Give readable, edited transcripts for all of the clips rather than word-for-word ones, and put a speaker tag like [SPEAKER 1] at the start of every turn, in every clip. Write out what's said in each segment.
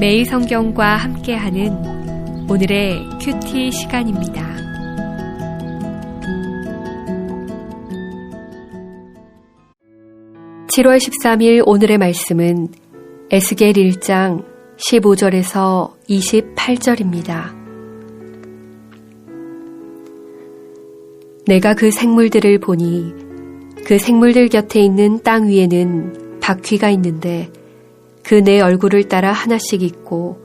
[SPEAKER 1] 매일 성경과 함께하는 오늘의 큐티 시간입니다. (7월 13일) 오늘의 말씀은 에스겔 1장 15절에서 28절입니다. 내가 그 생물들을 보니 그 생물들 곁에 있는 땅 위에는 바퀴가 있는데 그 네 얼굴을 따라 하나씩 있고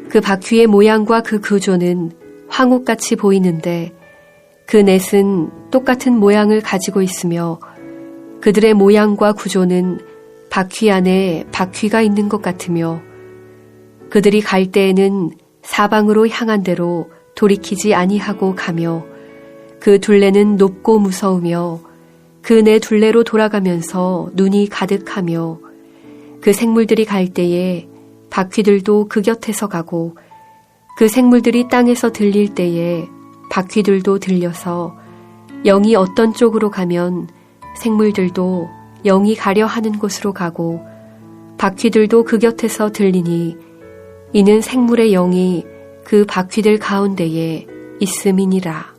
[SPEAKER 1] 그 바퀴의 모양과 그 구조는 황옥같이 보이는데 그 넷은 똑같은 모양을 가지고 있으며 그들의 모양과 구조는 바퀴 안에 바퀴가 있는 것 같으며 그들이 갈 때에는 사방으로 향한 대로 돌이키지 아니하고 가며 그 둘레는 높고 무서우며 그 네 둘레로 돌아가면서 눈이 가득하며 그 생물들이 갈 때에 바퀴들도 그 곁에서 가고 그 생물들이 땅에서 들릴 때에 바퀴들도 들려서 영이 어떤 쪽으로 가면 생물들도 영이 가려 하는 곳으로 가고 바퀴들도 그 곁에서 들리니 이는 생물의 영이 그 바퀴들 가운데에 있음이니라.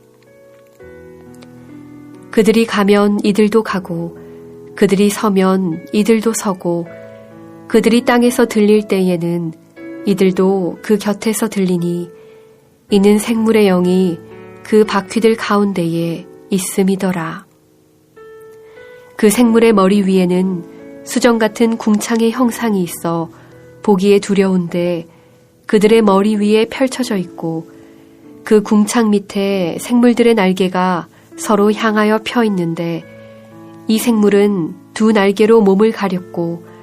[SPEAKER 1] 그들이 가면 이들도 가고 그들이 서면 이들도 서고 그들이 땅에서 들릴 때에는 이들도 그 곁에서 들리니 이는 생물의 영이 그 바퀴들 가운데에 있음이더라. 그 생물의 머리 위에는 수정 같은 궁창의 형상이 있어 보기에 두려운데 그들의 머리 위에 펼쳐져 있고 그 궁창 밑에 생물들의 날개가 서로 향하여 펴 있는데 이 생물은 두 날개로 몸을 가렸고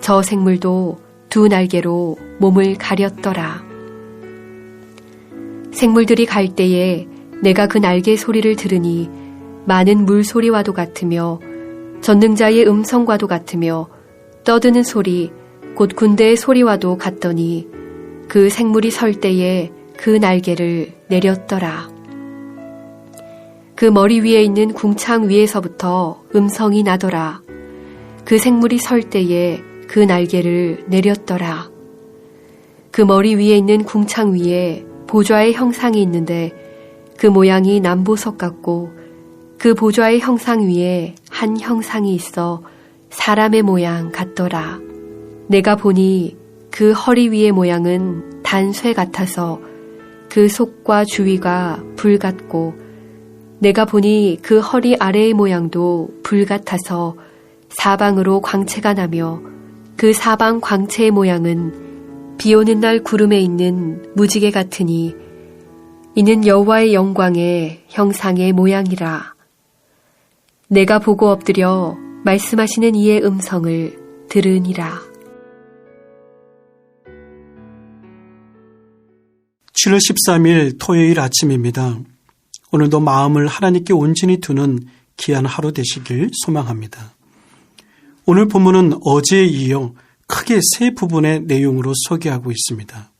[SPEAKER 1] 저 생물도 두 날개로 몸을 가렸더라. 생물들이 갈 때에 내가 그 날개 소리를 들으니 많은 물소리와도 같으며 전능자의 음성과도 같으며 떠드는 소리 곧 군대의 소리와도 같더니 그 생물이 설 때에 그 날개를 내렸더라. 그 머리 위에 있는 궁창 위에서부터 음성이 나더라. 그 생물이 설 때에 그 날개를 내렸더라. 그 머리 위에 있는 궁창 위에 보좌의 형상이 있는데 그 모양이 남보석 같고 그 보좌의 형상 위에 한 형상이 있어 사람의 모양 같더라. 내가 보니 그 허리 위의 모양은 단쇠 같아서 그 속과 주위가 불 같고 내가 보니 그 허리 아래의 모양도 불 같아서 사방으로 광채가 나며 그 사방 광채의 모양은 비 오는 날 구름에 있는 무지개 같으니 이는 여호와의 영광의 형상의 모양이라. 내가 보고 엎드려 말씀하시는 이의 음성을 들으니라.
[SPEAKER 2] 7월 13일 토요일 아침입니다. 오늘도 마음을 하나님께 온전히 두는 귀한 하루 되시길 소망합니다. 오늘 본문은 어제에 이어 크게 세 부분의 내용으로 소개하고 있습니다.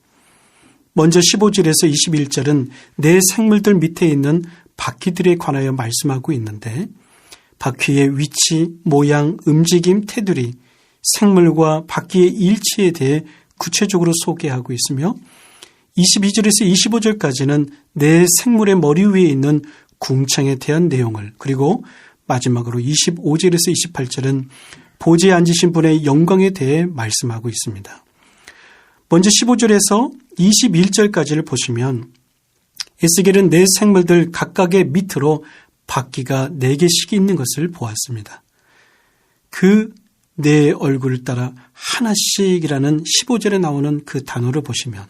[SPEAKER 2] 먼저 15절에서 21절은 내 생물들 밑에 있는 바퀴들에 관하여 말씀하고 있는데 바퀴의 위치, 모양, 움직임, 테두리, 생물과 바퀴의 일치에 대해 구체적으로 소개하고 있으며 22절에서 25절까지는 내 생물의 머리 위에 있는 궁창에 대한 내용을, 그리고 마지막으로 25절에서 28절은 보좌에 앉으신 분의 영광에 대해 말씀하고 있습니다. 먼저 15절에서 21절까지를 보시면 에스겔은 네 생물들 각각의 밑으로 바퀴가 4개씩 있는 것을 보았습니다. 그 네 얼굴을 따라 하나씩이라는 15절에 나오는 그 단어를 보시면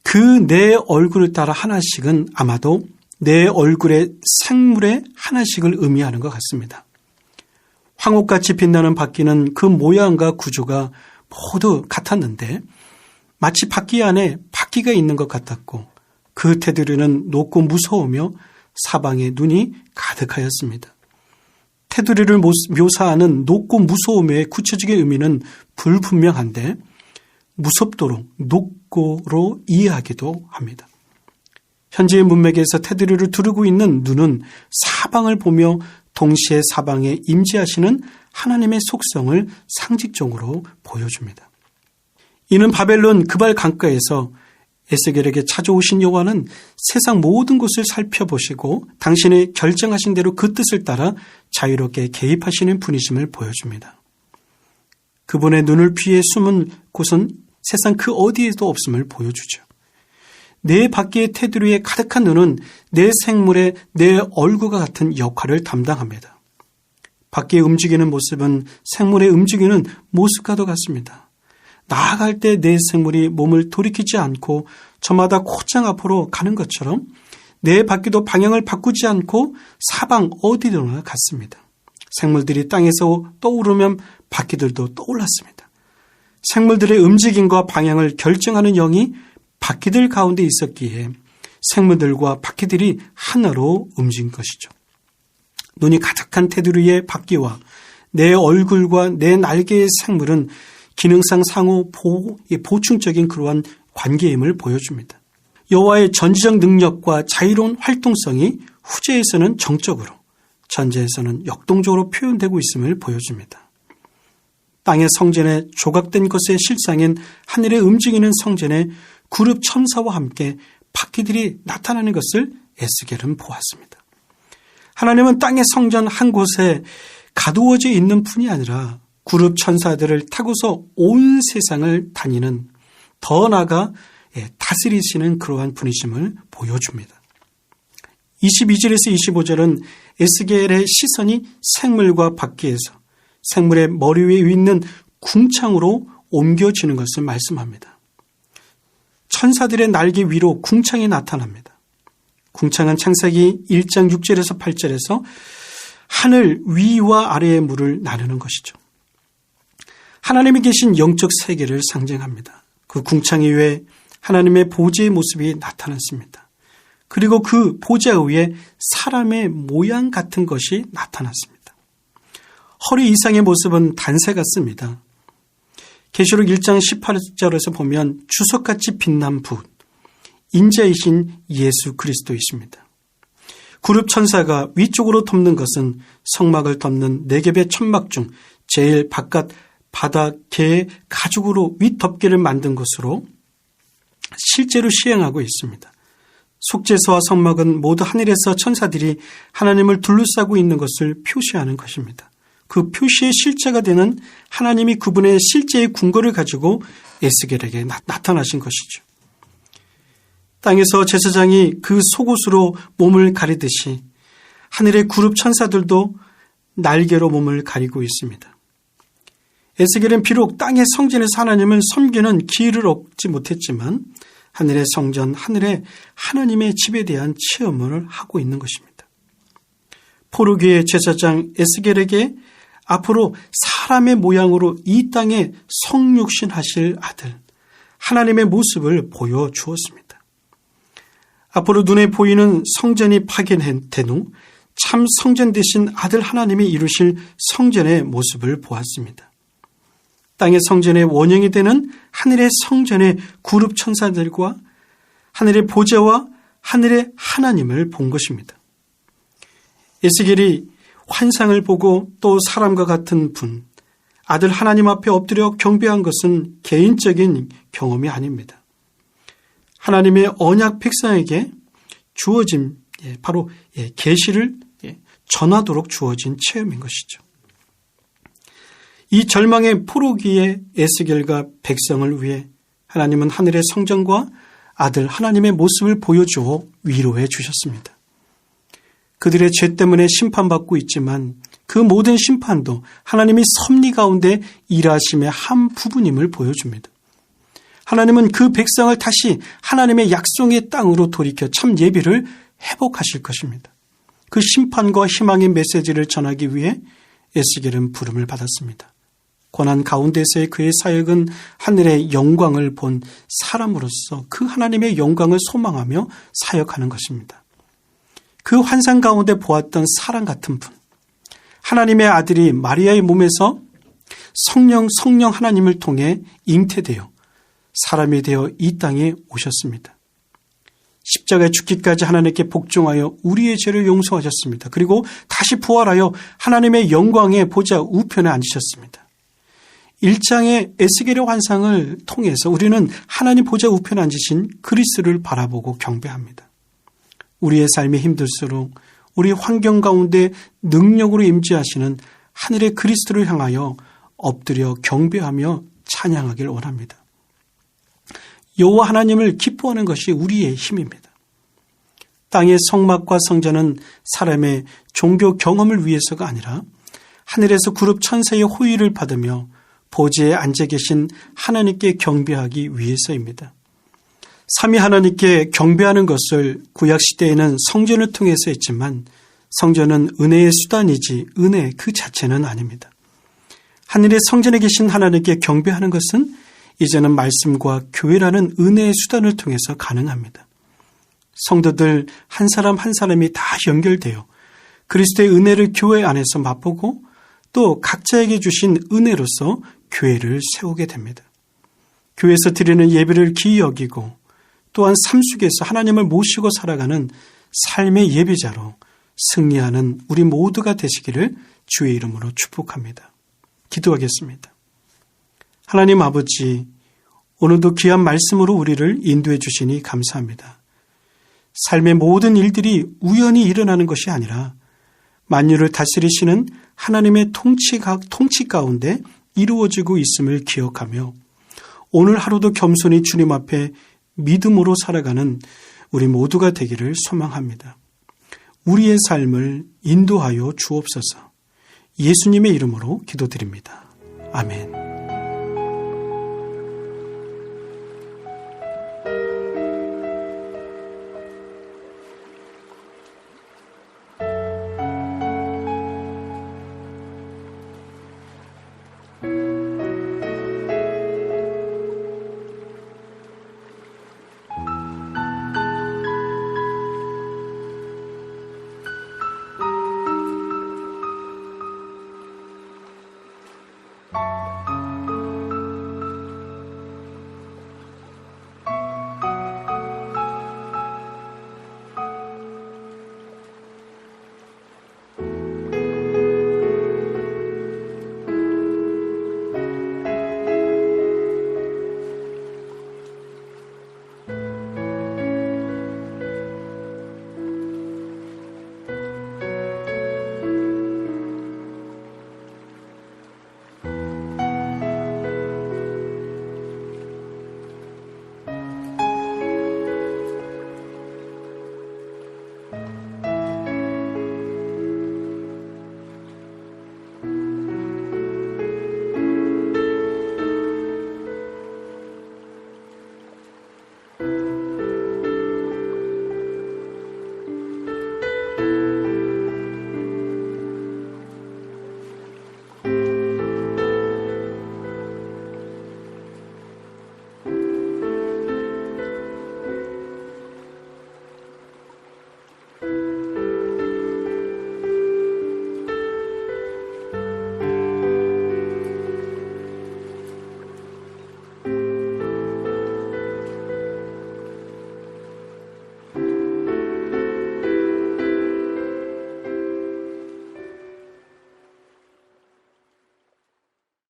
[SPEAKER 2] 그 네 얼굴을 따라 하나씩은 아마도 네 얼굴의 생물의 하나씩을 의미하는 것 같습니다. 황옥같이 빛나는 바퀴는 그 모양과 구조가 모두 같았는데 마치 바퀴 안에 바퀴가 있는 것 같았고 그 테두리는 높고 무서우며 사방에 눈이 가득하였습니다. 테두리를 묘사하는 높고 무서움의 구체적인 의미는 불분명한데 무섭도록 높고로 이해하기도 합니다. 현재의 문맥에서 테두리를 두르고 있는 눈은 사방을 보며 동시에 사방에 임재하시는 하나님의 속성을 상징적으로 보여줍니다. 이는 바벨론 그발 강가에서 에스겔에게 찾아오신 여호와는 세상 모든 것을 살펴보시고 당신의 결정하신 대로 그 뜻을 따라 자유롭게 개입하시는 분이심을 보여줍니다. 그분의 눈을 피해 숨은 곳은 세상 그 어디에도 없음을 보여주죠. 내 밖의 테두리에 가득한 눈은 내 생물의 내 얼굴과 같은 역할을 담당합니다. 밖에 움직이는 모습은 생물의 움직이는 모습과도 같습니다. 나아갈 때 내 생물이 몸을 돌이키지 않고 저마다 곧장 앞으로 가는 것처럼 내 바퀴도 방향을 바꾸지 않고 사방 어디로나 갔습니다. 생물들이 땅에서 떠오르면 바퀴들도 떠올랐습니다. 생물들의 움직임과 방향을 결정하는 영이 바퀴들 가운데 있었기에 생물들과 바퀴들이 하나로 움직인 것이죠. 눈이 가득한 테두리의 바퀴와 내 얼굴과 내 날개의 생물은 기능상 상호 보충적인 그러한 관계임을 보여줍니다. 여호와의 전지적 능력과 자유로운 활동성이 후제에서는 정적으로, 전제에서는 역동적으로 표현되고 있음을 보여줍니다. 땅의 성전에 조각된 것의 실상인 하늘에 움직이는 성전에 그룹 천사와 함께 바퀴들이 나타나는 것을 에스겔은 보았습니다. 하나님은 땅의 성전 한 곳에 가두어져 있는 뿐이 아니라 그룹 천사들을 타고서 온 세상을 다니는, 더 나아가 다스리시는 그러한 분이심을 보여줍니다. 22절에서 25절은 에스겔의 시선이 생물과 바퀴에서 생물의 머리 위에 있는 궁창으로 옮겨지는 것을 말씀합니다. 천사들의 날개 위로 궁창이 나타납니다. 궁창은 창세기 1장 6절에서 8절에서 하늘 위와 아래의 물을 나누는 것이죠. 하나님이 계신 영적 세계를 상징합니다. 그 궁창 위에 하나님의 보좌의 모습이 나타났습니다. 그리고 그 보좌 위에 사람의 모양 같은 것이 나타났습니다. 허리 이상의 모습은 단새 같습니다. 계시록 1장 18절에서 보면 주석같이 빛난 붓, 인자이신 예수 그리스도이십니다. 그룹 천사가 위쪽으로 덮는 것은 성막을 덮는 네 겹의 천막 중 제일 바깥 바닥의 가죽으로 윗덮개를 만든 것으로 실제로 시행하고 있습니다. 속죄소와 성막은 모두 하늘에서 천사들이 하나님을 둘러싸고 있는 것을 표시하는 것입니다. 그 표시의 실제가 되는 하나님이 그분의 실제의 궁궐을 가지고 에스겔에게 나타나신 것이죠. 땅에서 제사장이 그 속옷으로 몸을 가리듯이 하늘의 그룹 천사들도 날개로 몸을 가리고 있습니다. 에스겔은 비록 땅의 성전에서 하나님을 섬기는 기회를 얻지 못했지만 하늘의 성전, 하늘의 하나님의 집에 대한 체험을 하고 있는 것입니다. 포르기의 제사장 에스겔에게 앞으로 사람의 모양으로 이 땅에 성육신하실 아들, 하나님의 모습을 보여주었습니다. 앞으로 눈에 보이는 성전이 파괴된 후 참 성전 되신 아들 하나님이 이루실 성전의 모습을 보았습니다. 땅의 성전의 원형이 되는 하늘의 성전의 그룹 천사들과 하늘의 보좌와 하늘의 하나님을 본 것입니다. 에스겔이 환상을 보고 또 사람과 같은 분, 아들 하나님 앞에 엎드려 경배한 것은 개인적인 경험이 아닙니다. 하나님의 언약 백성에게 주어진 바로 계시를 전하도록 주어진 체험인 것이죠. 이 절망의 포로기의 에스겔과 백성을 위해 하나님은 하늘의 성전과 아들 하나님의 모습을 보여주어 위로해 주셨습니다. 그들의 죄 때문에 심판받고 있지만 그 모든 심판도 하나님이 섭리 가운데 일하심의 한 부분임을 보여줍니다. 하나님은 그 백성을 다시 하나님의 약속의 땅으로 돌이켜 참 예비를 회복하실 것입니다. 그 심판과 희망의 메시지를 전하기 위해 에스겔은 부름을 받았습니다. 고난 가운데서의 그의 사역은 하늘의 영광을 본 사람으로서 그 하나님의 영광을 소망하며 사역하는 것입니다. 그 환상 가운데 보았던 사랑 같은 분, 하나님의 아들이 마리아의 몸에서 성령 하나님을 통해 잉태되어 사람이 되어 이 땅에 오셨습니다. 십자가에 죽기까지 하나님께 복종하여 우리의 죄를 용서하셨습니다. 그리고 다시 부활하여 하나님의 영광의 보좌 우편에 앉으셨습니다. 1장의 에스겔의 환상을 통해서 우리는 하나님 보좌 우편에 앉으신 그리스도를 바라보고 경배합니다. 우리의 삶이 힘들수록 우리 환경 가운데 능력으로 임재하시는 하늘의 그리스도를 향하여 엎드려 경배하며 찬양하길 원합니다. 여호와 하나님을 기뻐하는 것이 우리의 힘입니다. 땅의 성막과 성전은 사람의 종교 경험을 위해서가 아니라 하늘에서 그룹 천사의 호의를 받으며 보좌에 앉아 계신 하나님께 경배하기 위해서입니다. 삼위 하나님께 경배하는 것을 구약시대에는 성전을 통해서 했지만 성전은 은혜의 수단이지 은혜 그 자체는 아닙니다. 하늘의 성전에 계신 하나님께 경배하는 것은 이제는 말씀과 교회라는 은혜의 수단을 통해서 가능합니다. 성도들 한 사람 한 사람이 다 연결되어 그리스도의 은혜를 교회 안에서 맛보고 또 각자에게 주신 은혜로서 교회를 세우게 됩니다. 교회에서 드리는 예배를 기이 여기고 또한 삶 속에서 하나님을 모시고 살아가는 삶의 예배자로 승리하는 우리 모두가 되시기를 주의 이름으로 축복합니다. 기도하겠습니다. 하나님 아버지, 오늘도 귀한 말씀으로 우리를 인도해 주시니 감사합니다. 삶의 모든 일들이 우연히 일어나는 것이 아니라 만유를 다스리시는 하나님의 통치 가운데 이루어지고 있음을 기억하며 오늘 하루도 겸손히 주님 앞에 믿음으로 살아가는 우리 모두가 되기를 소망합니다. 우리의 삶을 인도하여 주옵소서. 예수님의 이름으로 기도드립니다. 아멘.